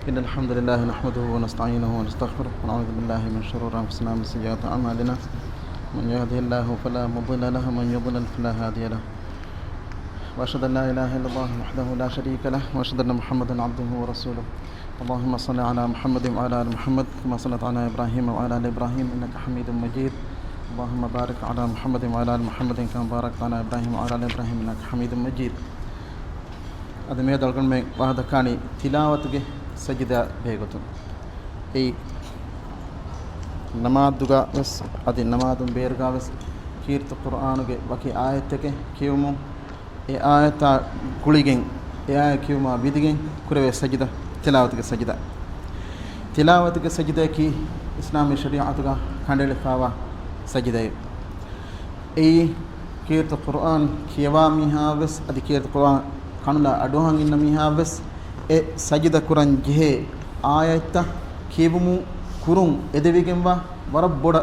إن الحمد لله نحمده ونستعينه ونستغفره ونعوذ بالله من شرور أنفسنا ومن سيئات أعمالنا من يهده الله فلا مضل له ومن يضلل فلا هادي له وأشهد أن لا إله إلا الله وحده لا شريك له وأشهد أن محمدا عبده ورسوله اللهم صل على محمد وعلى آل محمد كما صليت على إبراهيم وعلى آل إبراهيم إنك حميد مجيد اللهم بارك على محمد وعلى آل محمد كما باركت على إبراهيم وعلى آل إبراهيم إنك حميد مجيد ಅದು ಮೇದಳ್ಕೊಂಡು ಮೇ ವಾಹದ ಕಾಣಿ ತಿಲಾವತ್ಗೆ ಸಜಿದ ಬೇಗೊತ್ತು ಈ ನಮಾದುಗ ವೆಸ್ ಅದಿ ನಮಾದು ಬೇರ್ಗಾ ವೆಸ್ ಕೀರ್ತ ಕುರ್ಆನುಗೆ ವಕಿ ಆಯತ್ತಕ್ಕೆ ಕಿವಮು ಎ ಆಯತ ಗುಳಿಗೆಂ ಎ ಆಯ ಕಿವಮ ಬಿದಿಗೆಂ ಕುರವೆ ಸಜಿದ ತಿಲಾವತ್ಗೆ ಸಜಿದ ಕಿ ಇಸ್ಲಾಮಿ ಶರೀಅತುಗ ಖಂಡಳೆ ಫಾವಾ ಸಜಿದ ಈ ಕೀರ್ತ ಕುರ್ಆನ್ ಕಿಯವಾ ಮಿಹಾ ವೆಸ್ ಅದಿ ಕೀರ್ತ ಕುರ್ಆನ್ කනුලා අඩුවහන් ඉන්න මිහාවස් ඒ සජිද කුරන් ජෙහෙ ආයත කීවමු කුරුන් එදෙවිගෙන්වා වර බොඩ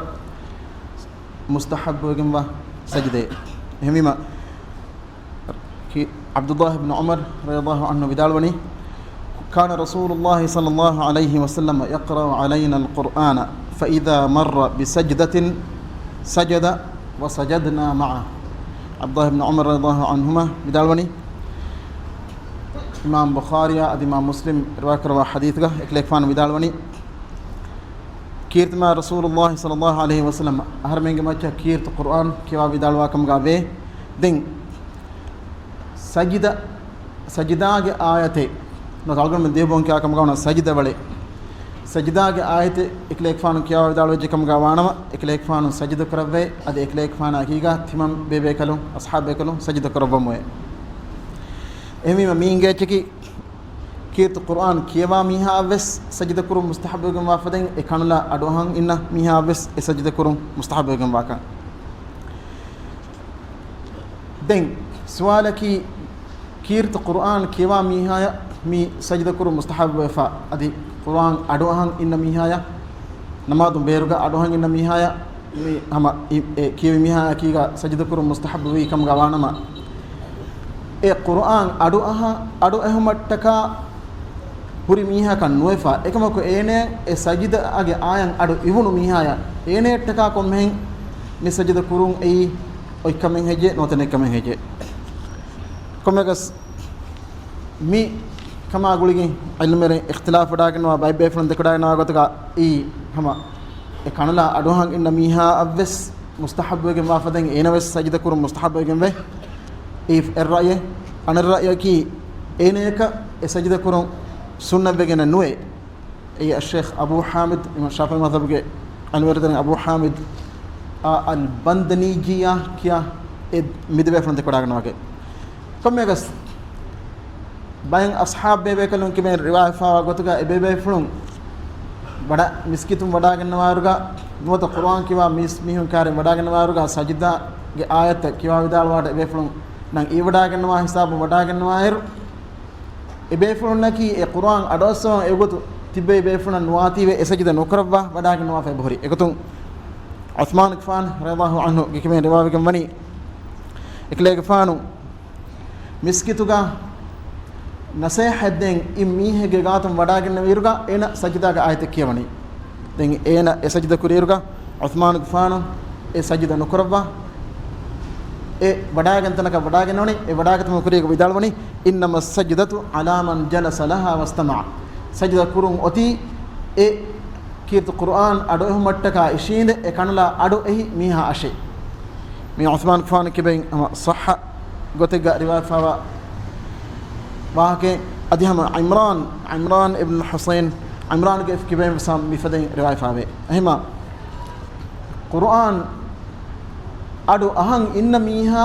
මුස්තහබ්බගෙන්වා සජිදේ එහෙමම කි අබ්දුල්ලාහ් ඉබ්න උමර් රදියල්ලාහු අන්හු විදාලවනි كان رسول الله صلى الله عليه وسلم يقرأ علينا القرآن فإذا مر بسجدة سجد وسجدنا معه عبد الله بن عمر رضي الله عنهما विदालवनी इमाम बुखारिया अद इमाम मुस्लिम रिवायत करवा हदीस का एक लेखफान विदालवनी कीर्त में रसूलुल्लाह सल्लल्लाहु अलैहि वसल्लम हर में मच्चा कीर्त कुरान केवा विदालवा कम गावे दिन सजिदा के आयते न तालगन में देवों क्या कम गावना सजिदा बड़े सजिदा के आयते एक लेखफान क्या विदालवे जे कम गावाना एक लेखफान सजिद करवे अद एक लेखफान हकीका थिमम बेबे कलो अस्हाब कलो सजिद करवमोए एमी मींगे चकी कीर्त कुरान कियवा मिहा वेस सजद कुरुम मुस्तहब गम वाफदें एकानुला अडोहं इन्ना मिहा वेस ए सजद कुरुम मुस्तहब गम वाका दें सवाल की कीर्त कुरान कियवा मिहा मी सजद कुरुम मुस्तहब वफा अदि कुरान अडोहं इन्ना मिहा नमाज बेरुगा अडोहं इन्ना मिहा मी हम कियवी मिहा कीगा सजद कुरुम मुस्तहब वी कम गवानमा ए कुरान अडु अहमट्टका पुरी मीहा का नुएफा एकमको एने ए सजिद आगे आयन अडु इवुनु मीहाया एने टका को में नि सजिद कुरुं ए ओय कमें हेजे नोतने कमें हेजे कमेगस मी कमा गुलिगे इल्मेरे इख्तिलाफ डागन वा बाय बेफन दकड़ा ना गतका ई हमा ए कनला अडुहं इन मीहा अवस मुस्तहब वेगे वाफदें एनवस सजिद कुरुं मुस्तहब वेगे वे if الرأي أنا الرأي كي إنك سجد كرون سنة بجنا نوي أي الشيخ أبو حامد من شافعي مذهب کے الوردن أبو حامد البندني جيا كيا مدبر فرنت كراغنا کے كم يغس باين أصحاب بيبي كلون كمن رواية فا غوتغا بيبي فرون بڑا مسكيتم بڑا گنوارغا نوت قرآن كيوا ميهون كار بڑا گنوارغا سجدا کے آيات كيوا ودال واٹ بيبي فرون nang iwadaganwa hisabu wadaganwa her ebefun naki e quran adoso egotu tibbe befun nuati ve esajida nukrabba wadaganwa fe bhori egotun Uthman Gfan radiyallahu anhu gikme riwaye gam wani ekle gfanu miskituga nasihadden immihe ge gatum wadaganwa viruga ena sajida ga ayat kiyawani den ena esajida kuriruga Uthman Gfanu e sajida nukrabba ए वडागन तनक वडागन वनी ए वडागत मुकरी को विदालवनी इन्नमा सजदतु अला मन जलस लहा वस्तमा सजदा कुरुम अति ए कीर्त कुरान अडो मट्टका इशींद ए कनला अडो एही मीहा अशे मी उस्मान खान के बें सह गोतेगा रिवायत फावा वाके अदि हम इमरान इब्न हुसैन इमरान के बें सम मिफदे रिवायत फावे अहिमा कुरान अडु अहं इन मीहा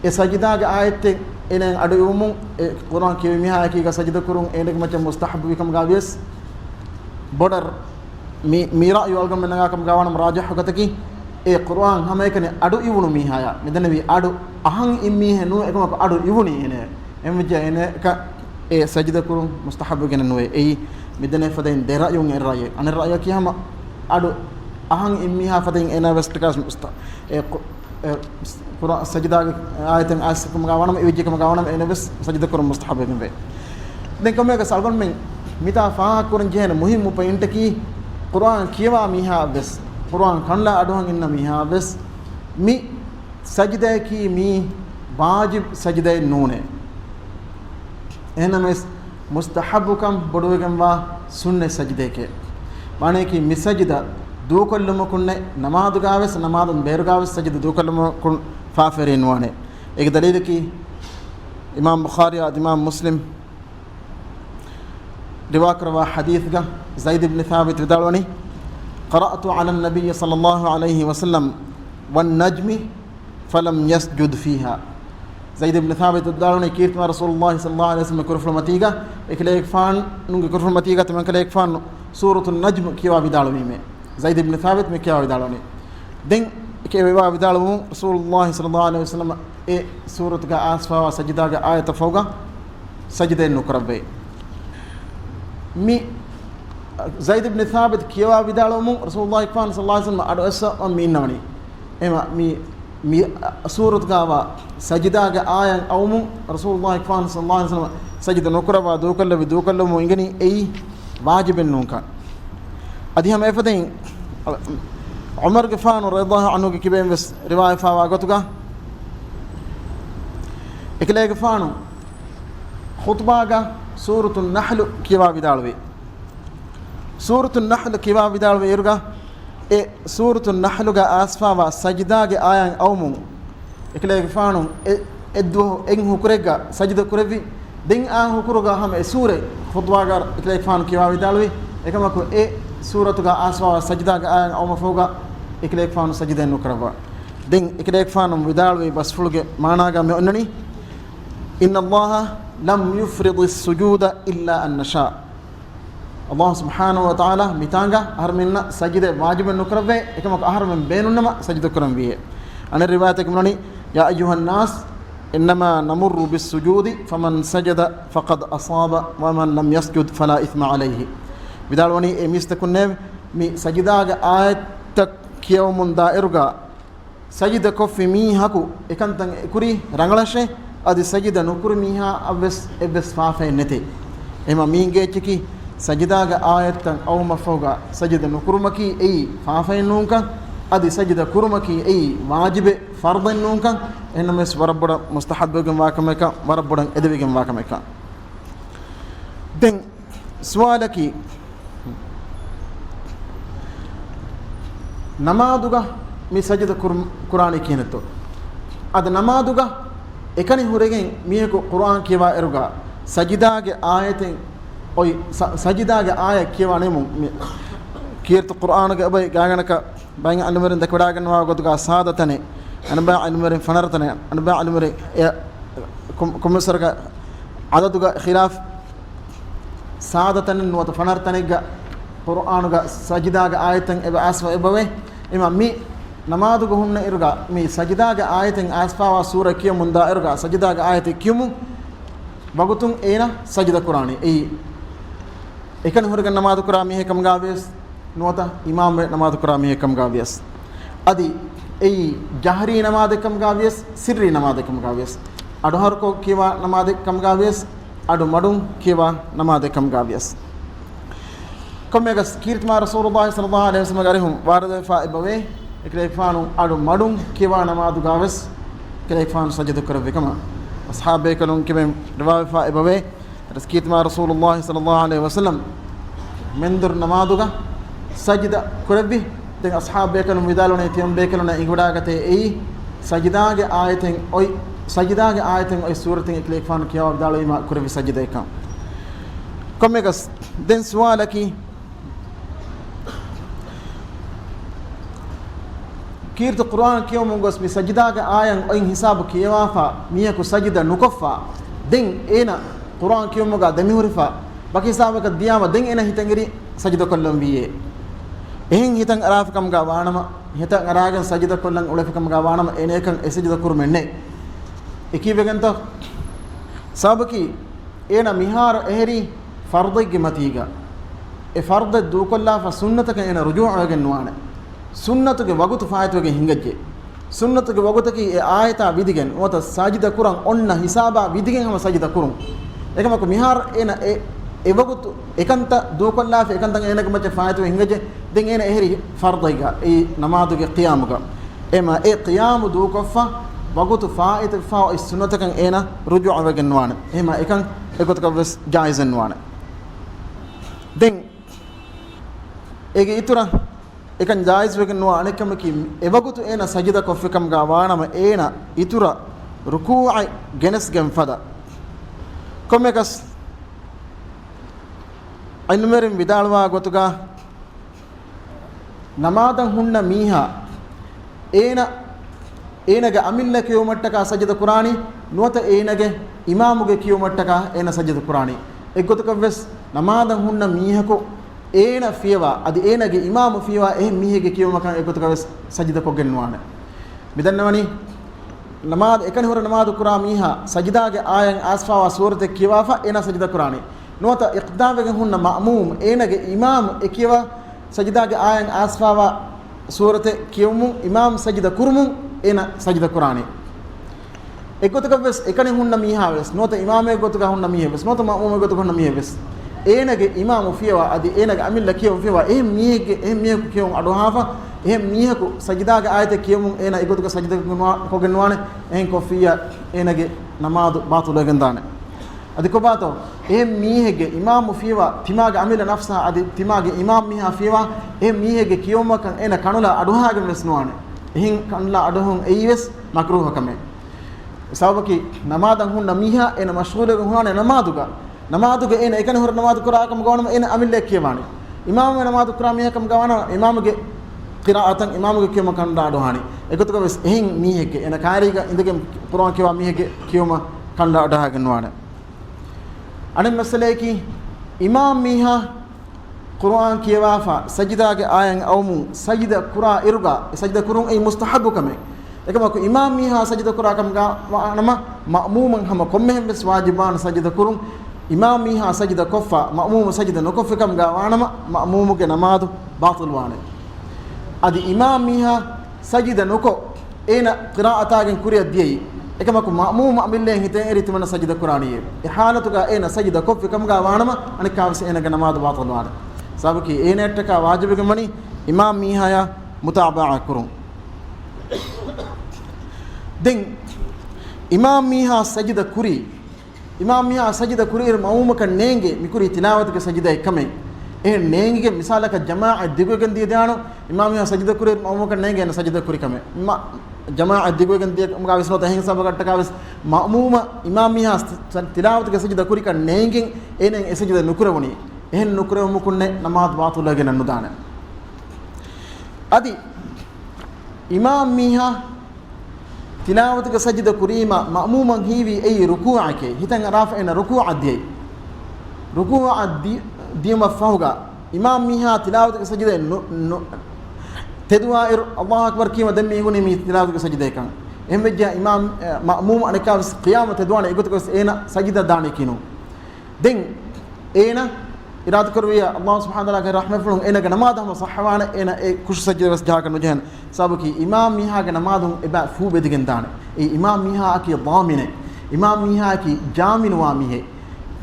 ए सजदा के आयत एने अडु उमु ए कुरान के मीहा की का सजदा करूं एने मच मुस्तहब भी कम गाविस बॉर्डर मीरा योलगम नगा कम गावन राजह गत की ए कुरान हमें कने अडु इवुनु मीहाया निदन भी अडु अहं इन मीहे नु एकम अडु इवुनी एने एम जे एने का ए सजदा करूं मुस्तहब के नु ए मिदने फदेन देरा युंग ए राय अन राय की हम अडु अहं इम्मिहा फदिंग एना वेस्टकास मुस्ता कुरान सजदा आयतन आस कम गावनम एविज कम गावनम एना वेस सजदा कुरान मुस्तहब बे दिन कमे का सालगन में mita faha kurun jehna muhimmu point ki Quran kiwa miha bes Quran kanla aduhan inna miha bes mi sajda ki mi wajib sajda nune enames mustahabukam boduwegam wa sunne sajde ke mane ki mi sajda do kollum kunne namaz gaves namazun beru gaves sajda do kollum kun faferin wane ek dalil ki imam bukhari और imam muslim Riva करवा हदीस का ज़ैद इब्न साबित विदालवनी क़राअतु अला नबी सल्लल्लाहु अलैहि वसल्लम वन नज्मी फलम यसजुद फीहा ज़ैद इब्न साबित विदालवनी कीर्त में रसूलुल्लाह सल्लल्लाहु अलैहि वसल्लम कुरफ़ुल मतीगा एकले एक फ़ान नुंगे कुरफ़ुल मतीगा तो मैं कले एक फ़ान सूरतुन नज्म किया विदालवी में ज़ैद इब्न साबित में किया विदालवनी दिन के विवा विदालवू रसूलुल्लाह सल्लल्लाहु अलैहि वसल्लम ए सूरत का आसफा व सजदा का आयत फ़ौगा सजदे नुकरबे mi Zaid ibn Thabit kiwa vidalo mu Rasulullah sallallahu alaihi wasallam adu asa mi nawni ema mi surat gawa sajida ga ayan awmu Rasulullah sallallahu alaihi wasallam sajida nokra dokalla mu ingani ei wajibin nunka adi ham efadin Umar gafan radhiyallahu anhu ke kibem ves riwayat fa wagatuga ekle gafanu khutba ga suratul nahl kiwa vidalwe suratul nahl kiwa vidalwe irga e suratul nahl ga asfa wa sajda ge ayan awmu ekle fanu eddo en hukurega sajda kurevi din an hukuruga ham e sure khutba ga ekle fanu kiwa vidalwe ekama ko e suratu ga asfa wa sajda ge ayan awmu foga ekle fanu sajda no karwa din ekle fanu vidalwe basfulge mana ga me onnani inna allaha لم يفرض السجود إلا أن نشاء الله سبحانه وتعالى ميتانغا هرمنا سجد واجب النكرة إكما أهر من بيننا سجد كرم به أنا الرواية كمرني يا أيها الناس إنما نمر بالسجود فمن سجد فقد أصاب ومن لم يسجد فلا إثم عليه بدالوني ميستكون مي سجداغ آية كيوم دائرغا سجد كفي مي هكو إكانتن كوري رانغلاشي adi sajida nukuru miha ebbes faafe nete ema minge chiki sajida ga ayatan aw mafoga sajida nukurumaki ei faafe nunka adi sajida kurumaki ei wajibe fardan nunka enames warabboda mustahabben wakameka warabbodan edewegen wakameka den swalaki namaduga mi sajida qur'ani kineto ad namaduga ekani huregen miyeko Quran kiwa eruga sajidage ayaten oy sajidage aya kiwa nemu kirtu Quran ga bay gaganaka banga almerin dakwada ganwa goduga sadatane anba almerin fanartane anba almerin kumusarga adaduga khilaf saadatan wa fanartane ga Quran ga sajidage ayaten eba aswa ebawe imam mi namaduga hunna irga mi sajdaga ayaten asfawa sura kiya munda irga sajdaga ayate kimu bagutun ena sajda qurani ei ekan hurga namadu qurami he kam gaves nota imam namadu qurami he kam gaves adi ei jahri namade kam gaves sirri namade kam gaves adu har ko kiwa namade kam gaves adu madum kiwa namade kam gaves komegas kirtma rasulullah sallallahu alaihi wasallam garihum warada fa ibawe ekleifanu adu madum kiwa namadu gaves ekleifanu sajda karave kama ashabe kalon kibem riwayat fa ibawe raskitma rasulullah sallallahu alaihi wasallam mendur namaduga sajda kurabi den ashabe kalon vidalone tiyambe kalon inguda gate ei sajdaage ayaten oy sajdaage ayaten oy suraten ekleifanu kiwa vidaloima kurabi sajda ekam komegas den swalaki kirtu Quran kiyo mungos mi sajida ga ayan oin hisab kiyawa fa miya ku sajida nukoffa den ena Quran kiyo muga demi hurifa baki hisab ka diyama den ena hitangiri sajida kollom biye ehin hitang araf kam ga wanama hitang araga sajida kollan ulef kam ga wanama ene kan sajida kurmenne ekibeganta sabaki ena mihar ehri farde ge matiga e farde du kolla fa sunnata ka ena rujuu ga nuane sunnatuge wagutu faayatuge hingajje sunnatuge wagutaki e ayata vidigen wata sajida kurang onna hisaba vidigen hama sajida kurun ekama ko mihar ena e evagutu ekanta dukolla fe ekanta enaka macha faatu hingaje den ena ehri fardaiga e namaduge qiyamuga ema e qiyamu dukoffa wagutu faa'ita fa sunnatakan ena ruju'a wagenwana ema ekan egotka ves jaizanwana den ege itura ekan jaiz wagenwa anekam ki evagutu ena sajida koffekam ga waanama ena itura ruku'i genes gem fada komekas ainumerin vidalwa gotuga namadan hunna miha eenage amilla kiyomattaka sajida qurani nuwata eenage imamuge kiyomattaka eena sajida qurani eggotuka ves namadan hunna mihako eena fiyawa adi eenage imamu fiyawa mihege kiyomaka eggotuka ves sajida ko gennuwane midannawani namaz ekani hore namaz qura miha sajidage ayan asfawa surate kiwafa eena sajida qurani nuwata iqdamege hunna ma'mum eenage imam ekiwa sajidage ayan asfawa surate kiyumu imam sajida kurmu ena sajida qurani egotuka ves ekani hunna miha ves nuwata imame gotuka hunna miha ves nuwata ma'mum gotuka hunna miha ves eenage imamu fiyawa adi eenage amilla kiyum fiyawa mihege kiyum adu hafa mihaku sajidage ayate kiyum ena egotuka sajida ko genwane en ko fiya eenage namaz batul gendane adi ko bato mihege imamu fiyawa timage amilla nafsa adi timage imam miha fiyawa mihege kiyum kan ena kanula adu haage mesnuwane ehin kanla aduhun eives makruh kame sabaki namadan hunna miha ena mashghule hunane namaduga ena ekane hor namaz qura kam gawana ena amille kiyawani imam namaz qura miha kam gawana imamuge qira'atan imamuge kiyama kan daado hani egotuga ves ehin mihege ena kaariga indege qur'an kiwa mihege kiyuma kan daado hagenwana anen masaleki imam miha qur'an kiyawafa sajidage ayan awmu sajida qura irga sajida kurun ay mustahabu kame ekama ko imam miha sajida qura kam ga nama ma'muman hama kommehem bes wajiban sajida kurun imam miha sajida koffa ma'mum sajida nokoffe kam ga wanama ma'mumuge namadu batil wane adi imam miha sajida noko ena qira'atagen kuriya diyai ekama ko ma'mum amille hiten eri timana sajida qur'aniye ihalatuga ena sajida koffe kam ga wanama anikawse ena ga namadu batil wane sabaki eenettaka wajibege mani imam miha ya mutaba'a kurun den imam miha sajida kuri imam miha sajida kurir maumaka nenge mikuri tilawat ke sajida ekame nenge misalaka jamaa digogen diye dano imam miha sajida kurir maumaka nenge na sajida kuri kame jamaa digogen diye umga visno tahin sabagatta ka vis maumuma imam miha tilawat ke sajida kuri ka nenge enen e sajida nukurawani nukurew mukunne namaz baatulage nannudana adi imam miha tilawat ka sajida kurima ma'muman hiwi ay ruku'ake hitan rafa'ina ruku'a di mafhuga imam miha tilawat ka sajida tedwair allah akbar kima dammi huni mi tilawat ka sajida kan emja imam ma'mum anaka qiyamah tedwana igot ko ena sajida dane kinu den ena irad karwiya allah subhanahu wa ta'ala rahmat fulun ena ga namadam sahwana ena kush sajida bas jaaka no jehen sabaki imam miha ga namadum eba fu bedigen dane imam miha ki damine imam miha ki jamin wa mihe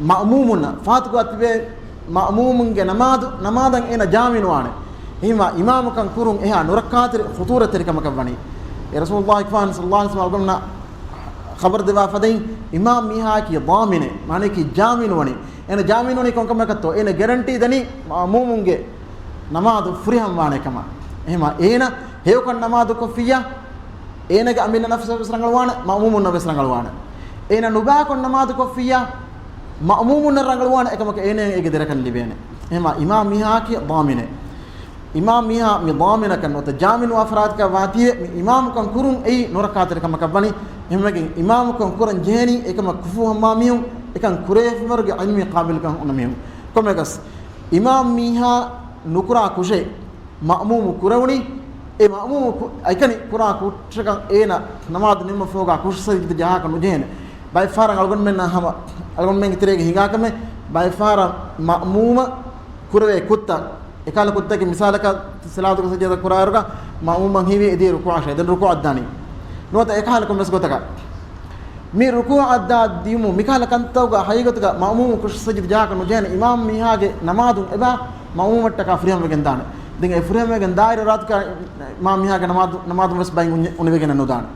ma'mumun fatiku atbe ma'mumun ga namadan ena jamin wane imam kan kurun eha nurakatir khuturatir kama kawani rasulullah sallallahu alaihi wasallam khabar dewa fadain imam miha ki damine mane ki jamin wani ena jaminoni konkama katto ena guarantee dani ma'mumunge namadu furiham wane kama ehma ena heyokon namadu ko fiya ena ga amina nafsa besrangal wane ma'mumun na besrangal wane ena nuba kon namadu ko fiya ma'mumun na rangal wane ekama ke ena ege derakan libene ehma imam miha ki damine imam miha mi damina kan ota jamin wa afrad ka watiye imam kan kurun ei norakater kama kabani ehma ke imam kan kuran jeni ekama kufu hamamiyum ekan kuref marge ilmi qabil kan unamiyum komegas imam miha nukura kushe ma'mum kurawni e ma'mum aikani kura kutraka ena namad nimma foga kushsa jaha kan jene bay fara algon men hama algon men tirege hinga kame bay fara ma'muma kurave kutta ekala kutta ke misalaka salatu sajada kuraruga ma'mum hiwi edir ruku asha den ruku adani nota ekala kom mes gotaka mi ruku' adda dimu mikala kantawga haygatuga ma'mum kush sajid jaaka no jena imam mihage namadun eba ma'mum watta ka friham wegen dana den e friham wegen daira rat ka imam mihage namadun wes bayin un wegen no dana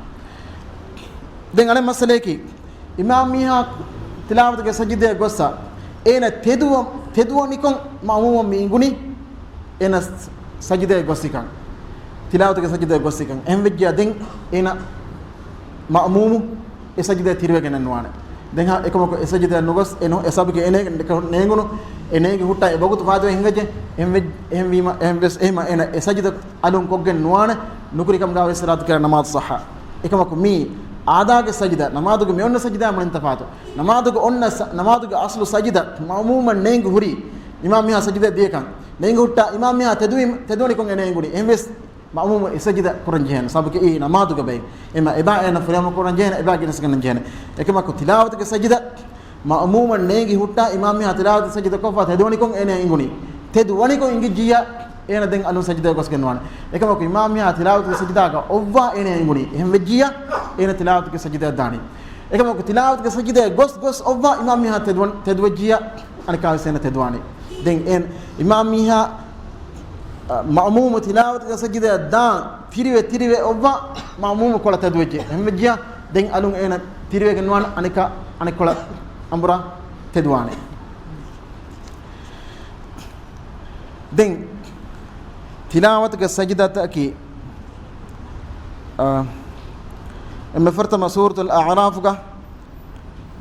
den ale masale ki imam miha tilawat ge sajide gossa ena teduwa nikon ma'mum mi inguni ena sajide gossikan tilawat ge sajide gossikan emwejja den ena ma'mum e sajida tirwegen nwaane den ha ekomako e sajida nogos eno e sabke ene neengunu enege hutta e bogutu faado hingaje emwima emves ema ena e sajida alun koggen nwaane nukuri kam gawe salat kara namaz sahha ekomako mi aadaage sajida namaduge me onna sajida man tafato namaduge aslu sajida ma'muman neengu huri imam miha sajida dekan neengu hutta imam miha teduni kon eneenguni emves ma'mum isajida quran jehna sabke e namadu gabe ema eba ena fulama quran jehna eba ginas ganan jehna ekema ko tilawat ke sajida ma'mum negi hutta imam mi tilawat sajida ko fa tedoni kon ene inguni tedwani kon ingi jiya ena den anu sajida ko skenwan ekema ko imam mi tilawat ke sajida ga ovva ene inguni hembe jiya ena tilawat ke sajida dani ekema ko tilawat ke sajida gos ovva imam mi tedwajiya an ka sena tedwani den en imam mi ma'mum tilawat ga sajida da tiriwe obba ma'mum kola tadweje hemjiya den alun ena tiriwe ganwan anikola ambura tedwane den tilawat ga sajida taki اما فرتم سوره الاعراف ga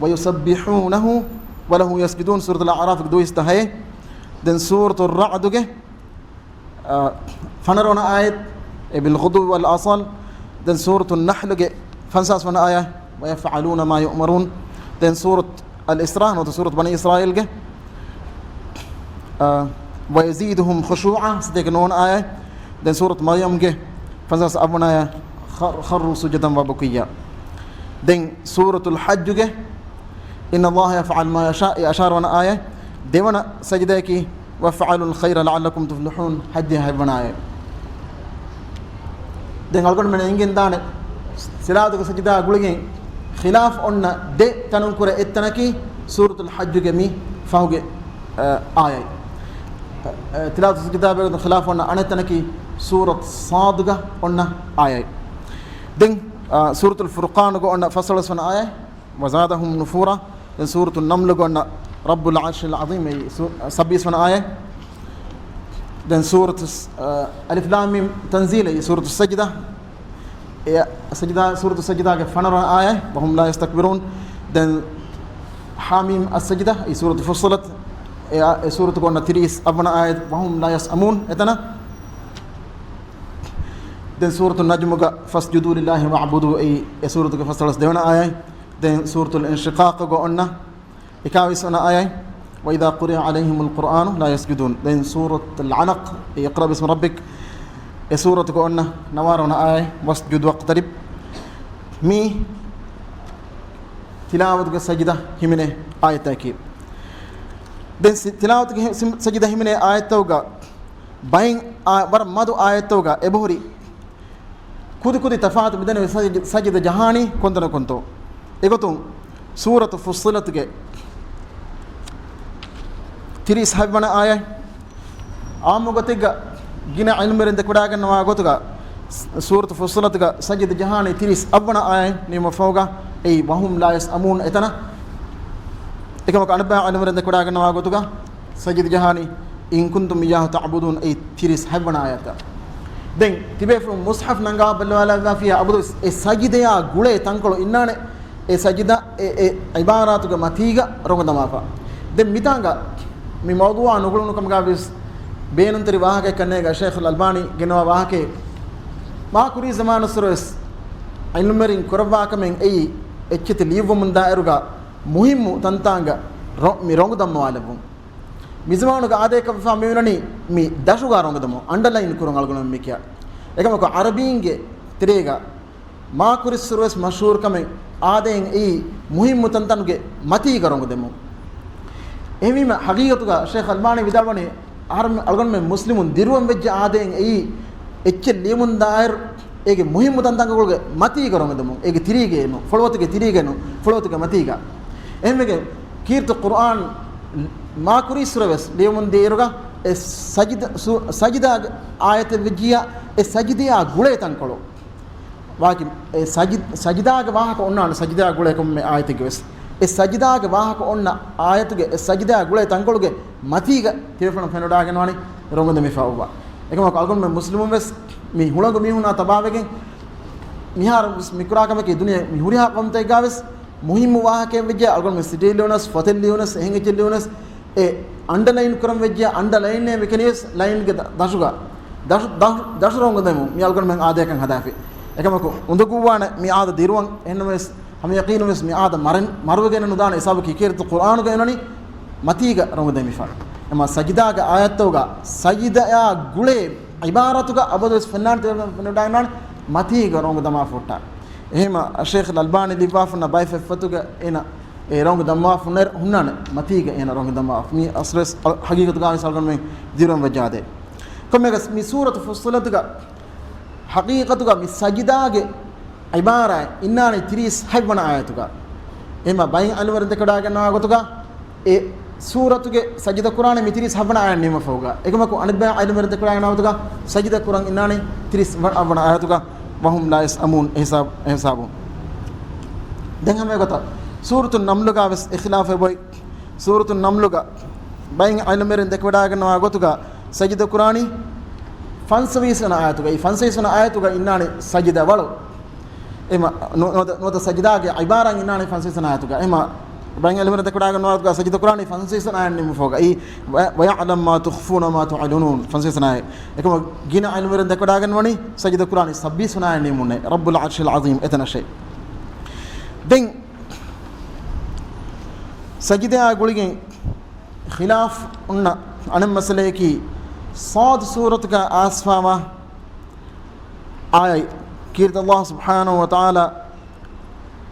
ويسبحونه وله يسجدون سوره الاعراف دو استحي den سوره الرعد ga فنرون آية بالغدو والآصال دن سورة النحل فانساس من آية ويفعلون ما يؤمرون دن سورة الإسراء ودن سورة بني إسرائيل ويزيدهم خشوعا ستيقنون آية دن سورة مريم فانساس أبنا آية خروا سجدا وبكيا دن سورة الحج إن الله يفعل ما يشاء أشار ون آية ديونا سجداكي وفعلوا الخير لعلكم تفلحون حدي هبناي den algon men ingen dane silatu ko sajida gulgen khilaf onna de tanun kure ettanaki suratul hajj gemi fawge ayay tilatu sajida be khilaf onna anettanaki surat sadga onna ayay den suratul furqan go onna fasalas wana ayay wazadahum nufura den suratul naml go onna رب العرش العظيم سبيس من آية دن سورة ألف لام ميم تنزيل سورة السجدة سورة السجدة فنر آية وهم لا يستكبرون دن حاميم السجدة سورة فصلت سورة قلنا تريس أبنا آية وهم لا يسأمون إتنا دن سورة النجم فاسجدوا لله واعبدوا أي سورة فصلت دون آية دن سورة الانشقاق قلنا إكاويس أنا آية وإذا قرئ عليهم القرآن لا يسجدون لأن سورة العنق اقرأ باسم ربك سورة قلنا نوارنا آية واسجد واقترب مي تلاوة السجدة همنه آية تأكيد لأن تلاوة السجدة همنه آية توقع باين بر مادو آية توقع إبهوري كودي تفاعت بدن سجدة جهاني كنتو إيقوتون سورة فصلت تريس هبنا آية عام قتيجا جنا علم رند كوراعن نوا قتيجا سورة فصلت سجد جهان تريس أبنا آية نيم فوقا أي وهم لا يسأمون إتنا إكما كان بقى علم رند كوراعن نوا قتيجا سجد جهاني إن كنتم إياه تعبدون أي تريس هبنا آية دين تبي في مصحف نعا بالولا فيها أبدو السجد يا غولة تانكلو إننا السجد عبارات كماتيجا رغم دمافا دين ميتانغا من موضوع نقول إنكم قابس بين أنتري واهك كنّيك الشيخ الألباني جنوا واهك ما كوري زمان السروس علمرين كربا كمين أي اتشت ليفو من دائرة مهم تنتانغا ميرونغ دم والبون ميزمانو كعادة كفا ميونني مي داشو كارونغ دمو أندلاين كورونغ الغنم ميكيا إكما كو عربينغ تريغا ما كوري السروس مشهور كمين عادة أي مهم تنتانغ ماتي كارونغ دمو إمي ما حقيقة الشيخ الألباني بدأوني أرم ألقون من مسلمون ديروهم بيج عادين أي إتش ليمون داير ඒගේ මුහිම්ම තන්තංගගොල්ගේ මතීග රොමදමු ඒගේ තිරීගේනු ෆොලොවතුගේ තිරීගේනු ෆොලොවතුගේ මතීගා එහෙමගේ කීර්ත කුර්ආන් මාකුරි සුරවස් ලියමුන් දේරුගා ඒ සජිදා ආයත විජියා ඒ සජිදියා ගුලේ තන්කොළෝ වාකි ඒ සජිදාගේ වාහක ඔන්නාන සජිදා ගුලේ කොම් මේ ආයතගේ වෙස් ඒ සජිදාගේ වාහක ඔන්න ආයතගේ ඒ සජිදා ගුලේ තන්කොළුගේ මතීග තිරෆන ෆෙනොඩාගෙන වනි රොමද මිෆවවා එකම කල්ගොන් මේ මුස්ලිමුන් වෙස් මේ හුලඟ මිහුනා තබාවගෙන් මිහාර මිකුරාකමකේ දුනිය මිහුරියා කොම්තේ ගාවස් මුහිම්ම වාහකේ වෙජ්ජ අල්ගොන් මේ සිටිලියොනස් ෆතෙලියොනස් එහෙංගෙචෙලියොනස් ඒ අන්ඩර්ලයින් කරම් වෙජ්ජ අන්ඩර්ලයින් නේ මෙකනියස් ලයින් ගේ දශුගා දශරොංග දෙමු මේ අල්ගොන් මෙන් ආදයකන් හදාෆි එකමක උඳකුවාන මේ ආද දිරුවන් එන්නමස් හම යකීනමස් මේ ආද මරුවගෙන නුදාන ඉසාබකී කීරත කුර්ආන ගේනනි මතීග රොංග දෙමිෆා එම සජිදාගේ ආයතෝගා සජිදා ගුලේ ඉබාරතුගා අබදස් ෆන්නාන් ෆන්නාන් මතීග රොංග දමා ෆොට්ටා එහෙම ෂේඛ් අල්බානි ලිවාෆන බයිෆතුගා එන ඒ රොංග දමා ෆුනර් හුන්නාන මතීග එන රොංග දමා මි අස්රස් හගීගතුගා සල්ගන් මේ දිරුවන් වජාදේ කොමෙගස් මි සූරතු ෆුස්සලතුගා හකීකතුගා මි සජිදාගේ ඉබාරා ඉන්නානි 36 වන ආයතුගා එහෙම බයින් අලවර දෙකඩා ගන්නවා ගතුගා ඒ සූරතුගේ සජිද කුරාන මි 36 වන ආයත නියම ෆෝගා එකමක අනිත් බයින් අලවර දෙකඩා ගන්නවා ගතුගා සජිද කුරාන් ඉන්නානි 30 වන ආයතුගා වහුම් ලා යස්අමුන් හිසාබු දැන් හැම ගත සූරතු නම්ලුගා වස් ඉඛලාෆ බොයි සූරතු නම්ලුගා බයින් අලවර දෙකඩා ගන්නවා ගතුගා සජිද කුරානි ෆන්සවීසන ආයතුගා ಈ ෆන්සවීසන ආයතුගා ඉන්නානි සජිද වලෝ එම නොත සජිදාගේ ඉබාරන් ඉන්නානි ෆන්සවීසන ආයතුගා එම බං එලමර දකඩා ගන්නවා සජිද කුරානි ෆන්සවීසන ආයන් නිම ෆෝගා ඊ වයඅලම් මා තුඛෆුන මා තුඅලුනූන් ෆන්සවීසන ආය එකම ගින එලමර දකඩා ගන්නවනි සජිද කුරානි 26 ආයන් නිමුනේ රබ්බුල් අර්ෂිල් අසීම් එතන ෂේ දෙන් සජිදා ගුලිගෙන් ඛිලාෆ් උන්න අනම් මසලේකි صاد سورة کا آسفاما آي كيرت الله سبحانه وتعالى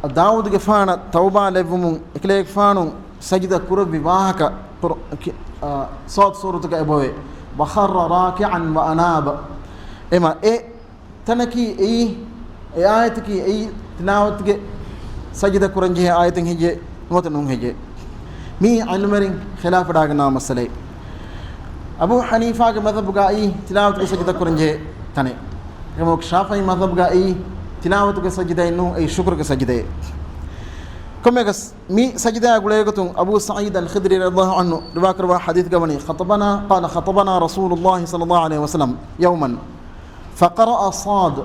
داود گفانا توبة لبمون اكليك فانو سجدة كرب واهك صاد سورة کا ابوه وخر راكعا واناب اما اي تنكي اي آيتكي اي تلاوتك سجدة كرنجه آيتن هجي نوتنون هجي مي علمرين خلاف داغنا مسئلة अबू हनीफा के मज़हब गाई तिलावत के सजदा करंजे तने कमो शाफई मज़हब गाई तिलावत के सजदे नु ए शुक्र के सजदे कमेगस मी सजदा गुले गतु अबू सईद अल खदरी रदियल्लाहु अन्हु रिवा करवा हदीस गवनी खतबना रसूलुल्लाह सल्लल्लाहु अलैहि वसल्लम यौमन فقرأ صاد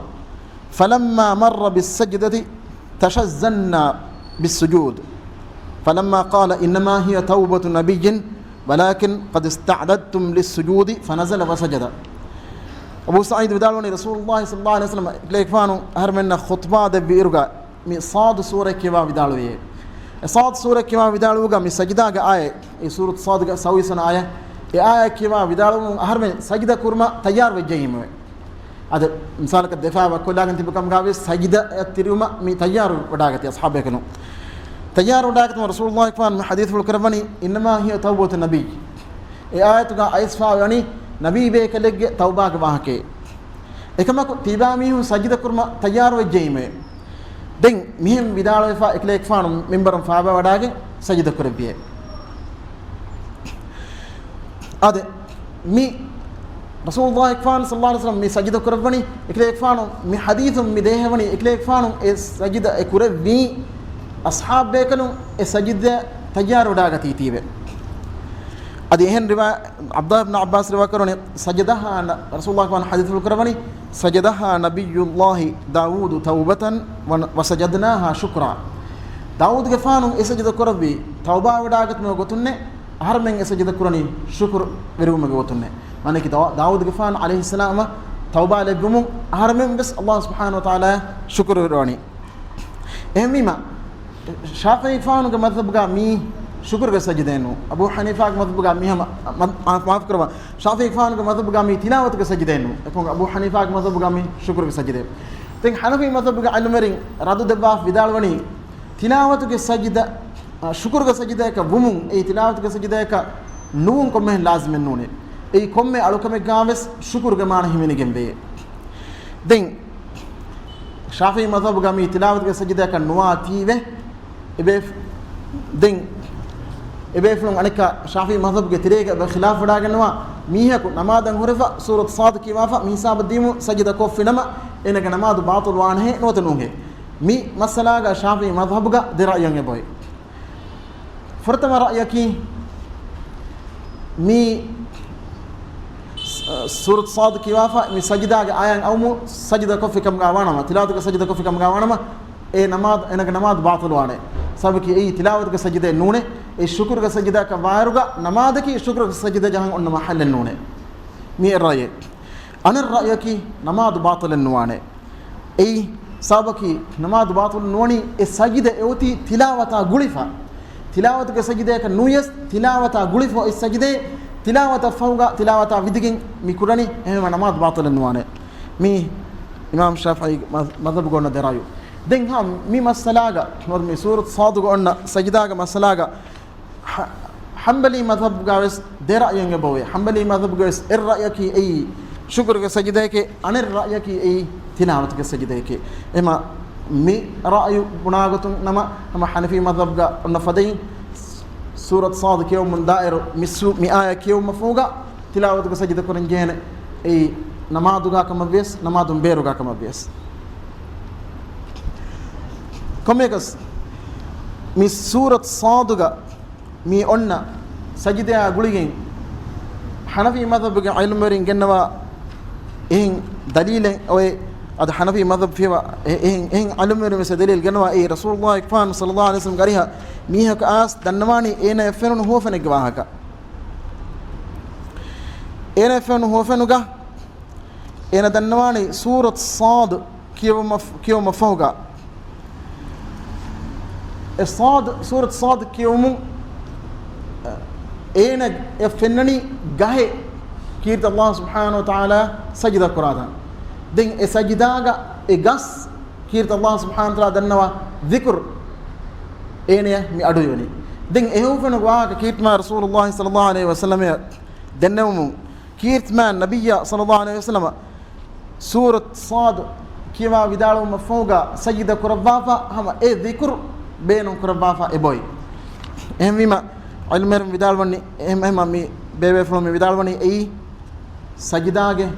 فلما مر بالسجدة تشزنا بالسجود فلما قال إنما هي توبة نبي ولكن قد استعددتم للسجود فنزل وسجد ابو سعيد بدالوني رسول الله صلى الله عليه وسلم ليك فانو هرمنا خطبه دبيرغا مي صاد سوره كيوا بدالوي صاد سوره كيوا بدالوغا مي سجدا آيه اي سوره صاد سويسن آيه اي آيه كيوا بدالو هرمن سجدا كورما تيار وجيم هذا مثالك الدفاع وكلاغن تبكم غاوي سجدا تريما مي تيار وداغتي اصحابكنو تيار وداكت رسول الله كان حديث الكربني انما هي توبه النبي اي ايت کا اسفا يعني نبي بے کلگ توبہ کے وہاں کے එකම තිබාමි හු සජිද කුර්ම තයාර වෙජීමේ දෙන් මිහිම් විදාල වෙෆා එකලෙක් ෆානු මෙම්බරම් ෆාබා වඩාගේ සජිද කුරබියේ අද මි රසූලුල්ලාහ් ෆාන් සල්ලල්ලාහු අලයිහි වසල්ලම් මි සජිද කුරබනි එකලෙක් ෆානු මි හදීසුම් මි දේහවනි එකලෙක් ෆානු ඒ සජිද කුරබි أصحاب بيكنوا السجد تجار وداغتي تيبه أديهن روا عبد الله بن عباس روا كروني سجدها رسول الله كان حديث الكربني سجدها نبي الله داود توبة وسجدناها شكرا داود كفانو سجد كربي توبة وداغت مو غتونه هر من سجد كرني شكر غيرو مو غتونه معنی کہ داود كفان عليه السلام توبة لبمو هر من بس الله سبحانه وتعالى شكر روني اهميما شافعي فانو کے مذہب کا می شکر کے سجدے نو ابو حنیفہ کے مذہب کا می معاف کروا شافعي فانو کے مذہب کا می تلاوت کے سجدے نو ابو حنیفہ کے مذہب کا می شکر کے سجدے تن حنفی مذہب کا علم رنگ رد دباف بدال ونی تلاوت کے سجدہ شکر کے سجدے کا ومن ای تلاوت کے سجدے کا نون کو میں لازم نونے ای کوم میں الو کم گاوس شکر کے مان ہی میں گمبے دین Shafi'i madhab ga mi tilawat ge sajda ka nuwa tiwe ebe den ebe flon anika Shafi'i madhab ge tirega be khilaf wada ganwa miha ko namadan hurfa surat sad ki wafa mi hisab dimu sajda ko finama enega namadu batul wan he notanunge mi masala ga Shafi'i madhab ga dirayan e boy فرتما رأيك مي سورة صاد كيوافا مي سجدة آيان أو مو سجدة كفي كم قاوانا ما تلاوة كسجدة كفي كم قاوانا ما إيه نماذ إنك نماذ باطل وانه سبك إيه تلاوة كسجدة نونه إيه شكر كسجدة كفايرغا نماذ كي شكر كسجدة جهان أن محل النونه مي الرأي أنا الرأي كي نماذ باطل النوانه إيه سبك نماذ باطل النواني السجدة أوتي تلاوة غلفة تلاوة كسجدة كنويس تلاوة غلفة السجدة تلاوة فوق تلاوة فيدكين ميكوراني هم نماذ باطل النوانه مي إمام الشافعي مذهب قلنا درايو دين هم مي مسلاجا نور مي سورة صاد قلنا سجدة مسلاجا حنبلي مذهب قاوس دراء ينجبوي حنبلي مذهب قاوس الرأي كي أي شكر كسجدة كي أنا الرأي كي أي تلاوة كسجدة كي إما مي رأي بناغتون نما هم حنفي مذهب قلنا فدين سورة صاد كيوم من دائر مي آية كيوم مفوقا تلاوة كسجدة كورن جهنة أي نماذجا كما بيس نماذج بيروجا كما بيس كم يكس مي سورة صادقة مي أننا سجدة أقولين حنفي مذهب علم مرين جنوا إن دليل أو هذا حنفي مذهب فيها إن علم مرين مثل دليل جنوا إيه رسول الله كفان صلى الله عليه وسلم قريها ميها كأس دنواني إنا فين هو فين جواهك إنا فين هو فين جا إنا دنواني سورة صاد كيو مفوقا الصاد سورة صاد كيوم إنا فنني جاه كيرت الله سبحانه وتعالى سجدة قرآن دين سجدة إجاس كيرت الله سبحانه وتعالى دنوا ذكر إنا مي أدويني دين إهو فنقوا كيرت ما رسول الله صلى الله عليه وسلم دنومو كيرت ما النبي صلى الله عليه وسلم سورة صاد كيما بدالو مفوقا سجدة قربافا هم ذكر بينهم قربافا إبوي إما علم مرم بدالوني إما مي بيبي فلوم بدالوني أي سجدة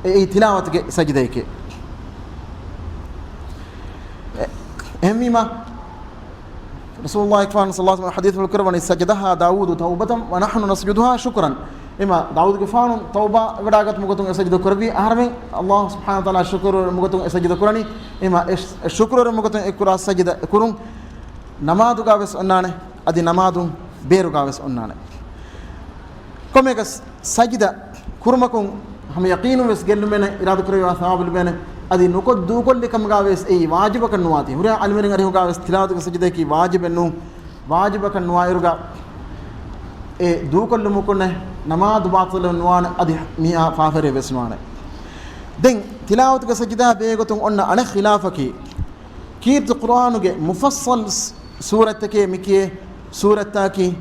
أي تلاوة سجدة كي إما رسول الله كفان صلى الله عليه وسلم حديث في الكرباني سجدها داود توبة ونحن نسجدها شكرا إما داود كفان توبة وداعت مقتون سجدة كربي أهرمي الله سبحانه وتعالى شكر مقتون سجدة كراني إما الشكر مقتون إكرا سجدة كرون نماذج قابس أنانه أدي نماذج بيرو قابس أنانه كم يكس سجدة كرمكم هم يقينوا بس قالوا منا إرادة كريوا ثواب البنا أدي نقد دو كل كم قابس أي واجب كنواتي هو علمنا غيره قابس تلاوة سجدة كي واجب إنه واجب كنوائر قا دو كل مكونه نماذج باطل نوان أدي مياه فافرة بس نوانه دين تلاوة سجدة بيجتون أن خلافك كيف القرآن مفصل سورة تكي مكيه سورة تاكي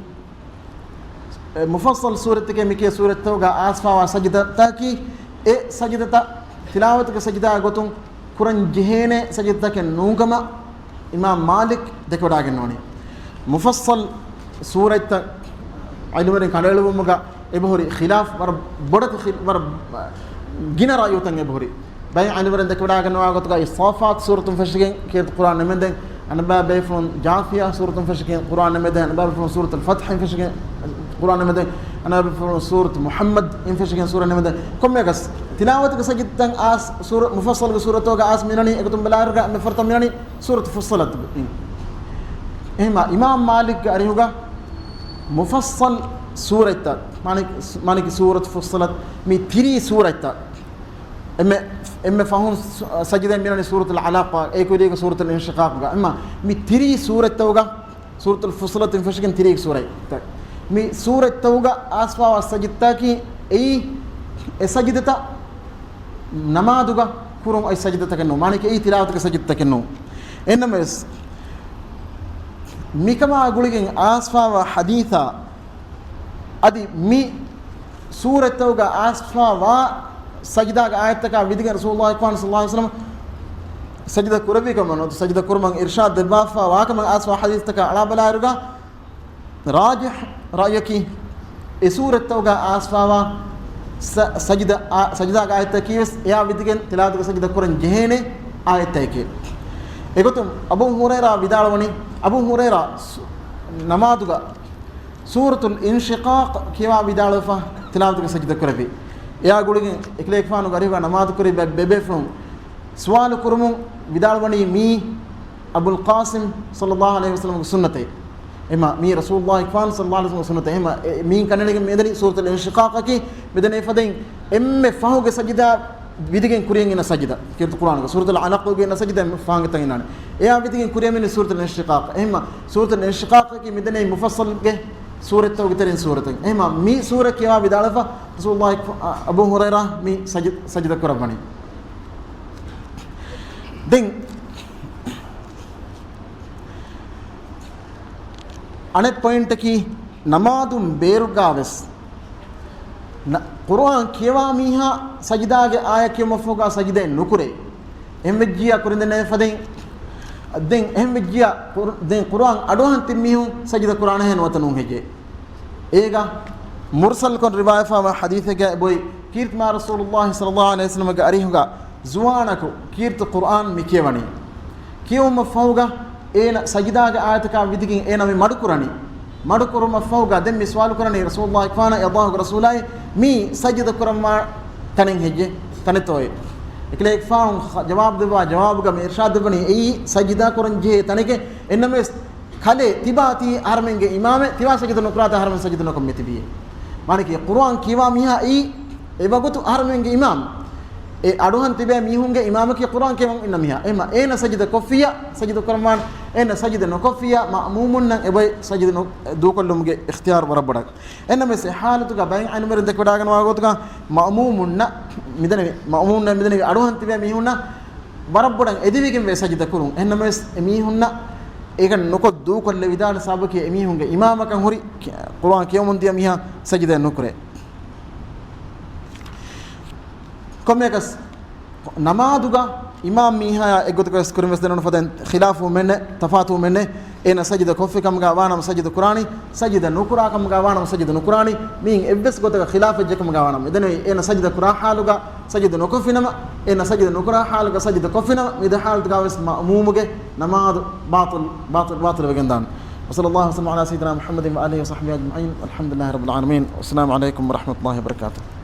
مفصل سورة تكي مكيه سورة توقع آسفا وسجدة تاكي سجدة تلاوة كسجدة قطن قرآن جهنة سجدة تاكي نوغما إمام مالك دكوا داغنوني مفصل سورة علمين كانوا مغا إبهوري خلاف برد جنا رأيو تاني إبهوري باي علمين دكوا داغنوا قطع الصافات سورة فشكين كي القرآن نمدن أنا باب بيفون جاثية سورة فشكين القرآن نمدن أنا باب بيفون سورة الفتح فشكين القرآن نمدن أنا بيفون سورة محمد فشكين سورة نمدن كم يقص تلاوة سجد تان آس سورة مفصل سورة توجا آس مناني أكتم بلارجع مفرط مناني سورة فصلت إمام مالك أريوجا مفصل سورة تا مانك سورة فصلت متري سورة تا إما فهم سجدة مناني سورة العلاقة أيكوديك سورة الانشقاق إما متري سورة توجا سورة الفصلت فشكن تري سورة تا مي سورة توجا آسفا والسجدة كي أي السجدة نماذجا كورم أي سجدة كنو مانك أي تلاوة كسجدة كنو إنما ميكما أقولين آسفا وحديثا أدي مي سورة توجا آسفا وسجدة آياتك بدك رسول الله صلى الله عليه وسلم سجدة كربي كمان سجدة كرمان إرشاد البافا وهكذا أسوأ حديث تك على بلايرجا راجح رأيك سورة توجا أسفاوا سجدة آية تكيس يا بديكن تلاوة سجدة كرن جهنة آية تكيل إقولتم أبو هريرة بدالوني أبو هريرة نماذج سورة الانشقاق كيما بدالفا تلاوة سجدة كربي يا قولين إكليك فانو غريبا نماذج كربي ببفهم سؤال كرمو بدالوني مي أبو القاسم صلى الله عليه وسلم سنته إما مي رسول الله كفان صلى الله عليه وسلم سنته إما مين كان لك مدري سورة الانشقاق كي بدنا يفدين إما فهو سجدة بديكن كوريين إن سجدة كيف القرآن سورة العلق وجينا سجدة فهو تينان إيه بديكن كوريين من سورة الانشقاق إما سورة الانشقاق كي بدنا مفصل كه سورة توجتين سورة إما مي سورة كيما بدالفا رسول الله أبو هريرة مي سجدة كرباني دين أنا point كي نماذج بيرجعوس قرآن كيوا ميها سجدة آية كيما فوقا سجدة نكره هم بجيا كورندنا فدين دين هم بجيا دين قرآن أدوهن تميهم سجدة قرآن هن وتنون هجى إيجا مرسل كون رواية فما حديث جاء بوي كيرت مع رسول الله صلى الله عليه وسلم قاريهما زوانكو كيرت القرآن مكيواني كيوم مفهوجا إن سجدة آية كابيدين إن أمي مدكورو مفهوجا دم سوال كراني رسول الله كفانا يضاه رسوله مي سجدة قرآن ما تنين هجى تنتوي إكليك فاهم جواب دبا جواب كم إرشاد دبني أي سجدة قرآن جه تنيك إنما خلي تباتي هرمنج إمامه تبا سجدة نكرات هرمن سجدة نكم متبيه معنى كي القرآن كيوا ميها أي إبغوتو هرمنج إمام أدوهن تبى ميهونج إمامه كي القرآن كيوا إن ميها إما إن سجدة كفية سجدة كرمان إن سجدة نكفية مأمومنا إبغى سجدة دو كلهم اختيار بربنا إنما سحالة تكا بين عن مرن تك بداعن واقوتكا مأمومنا مأمومنا مدني أدوهن تبى ميهونا بربنا إدي كم سجدة كرون إنما ميهونا إيكن نكو دو كل لبيدان سابق يميهونج إمامه كان هوري قرآن كيوم ديا ميها سجدة نكره كم يكس نماذجا إمام ميها إقول كس كريم وسدنا فدان خلافه منه تفاته منه إن سجدة كوفي كم جاوانا مسجد قرآني سجدة نكرا كم جاوانا مسجد نكراني مين إبس قلت خلاف الجك كم جاوانا إذن إن سجدة قرآن حالوجا سجدة نكوفي نما إن سجدة نكرا حالوجا سجدة كوفي نما إذا حال تجاوز مأمومه نماذج باطل بجندان وصلى الله وسلم على سيدنا محمد وآله وصحبه أجمعين الحمد لله رب العالمين والسلام عليكم ورحمة الله وبركاته.